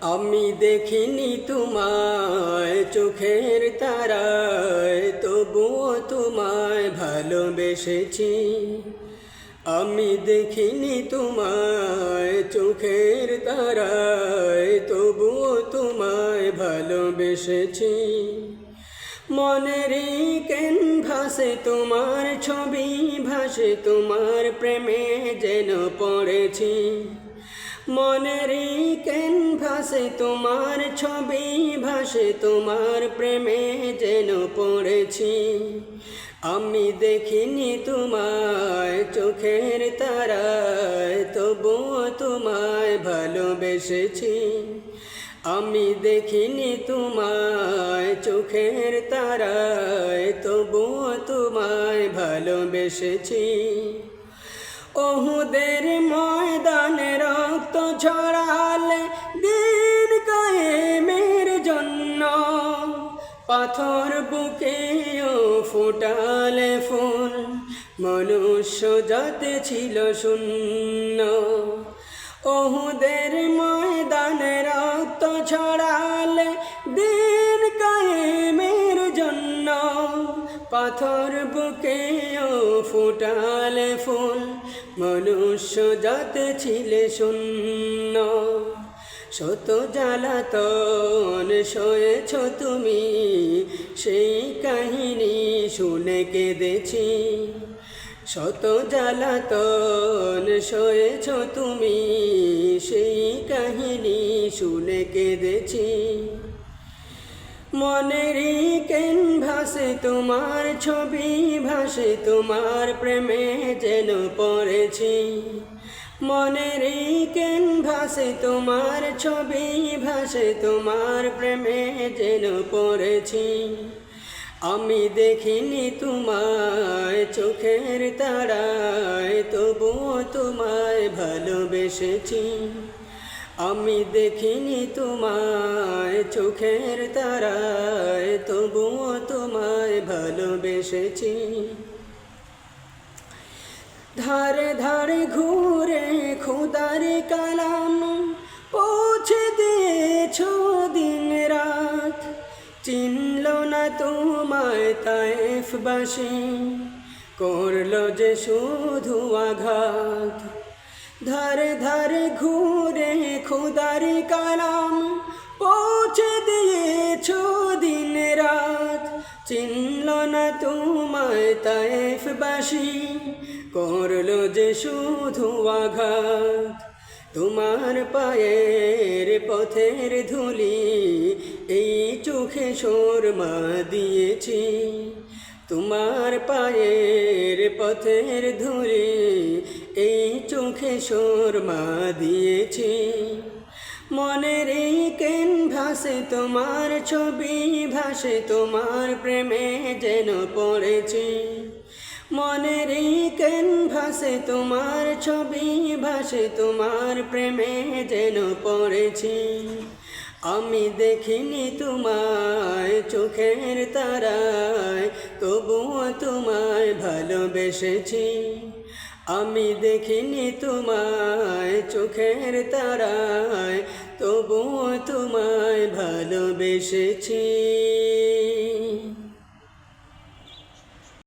আমি দেখিনি তোমায় চোখের তারায়, তবুও তোমায় ভালোবেসেছি। আমি দেখিনি তোমায় চোখের তারায়, তবুও তোমায় ভালোবেসেছি। মনেরই ক্যানভাসে তোমার ছবি ভাসে, তোমার প্রেমে যেন পড়েছি। মনেরই ক্যানভাসে তোমার ছবি ভাসে, তোমার প্রেমে যেন পড়েছি। আমি দেখিনি তোমায় চোখের তারায়, তবুও তোমায় ভালোবেসেছি। আমি দেখিনি তোমায় চোখের তারায়, তবুও তোমায় ভালোবেসেছি। ওহুদের ময়দানে রক্ত ঝরালে দিন কায়েমের জন্য, পাথর বুকেও ফোটালে ফুল, মনুষ্য জাতি ছিল শূন্য। ওহুদের ময়দানে রক্ত ঝরালে দিন কায়েমের জন্য, পাথর বুকেও ফোটালে ফুল, মনুষ্য জাতি ছিল শূন্য। শত জ্বালাতন সয়েছ তুমি, সেই কাহিনী শুনে কেঁদেছি। শত জ্বালাতন সয়েছ তুমি, সেই কাহিনী শুনে কেঁদেছি। মনেরই ক্যানভাসে তোমার ছবি ভাসে, তোমার প্রেমে যেন পড়েছি। মনেরই ক্যানভাসে তোমার ছবি ভাসে, তোমার প্রেমে যেন পড়েছি। আমি দেখিনি তোমায় চোখের তারায়, তবুও তোমায় ভালোবেসেছি। আমি দেখিনি তোমায় চোখের তারায়, তবুও তোমায় ভালোবেসেছি। ধারে ধারে ঘুরে খোদার কালাম পৌঁছে দিয়েছ দিন রাত, চিনল না তোমায় তায়েফবাসী, করলো যে শুধু আঘাত। ধারে ধারে ঘুরে খোদার কালাম পৌঁছে দিয়েছ দিন রাত, চিনল না তোমায় তায়েফবাসী, করলো যে শুধু আঘাত। তোমার পায়ের পথের ধুলি এই চোখে সুরমা দিয়েছি। তোমার পায়ের পথের ধুলি এই চোখে সুরমা দিয়েছি। মনেরই ক্যানভাসে তোমার ছবি ভাসে, তোমার প্রেমে যেন পড়েছি। মনেরই ক্যানভাসে তোমার ছবি ভাসে, তোমার প্রেমে যেন পড়েছি। আমি দেখিনি তোমায় চোখের তারায়, তবুও তোমায় ভালোবেসেছি। আমি দেখিনি তোমায় চোখের তারায়, তবুও তোমায় ভালোবেসেছি।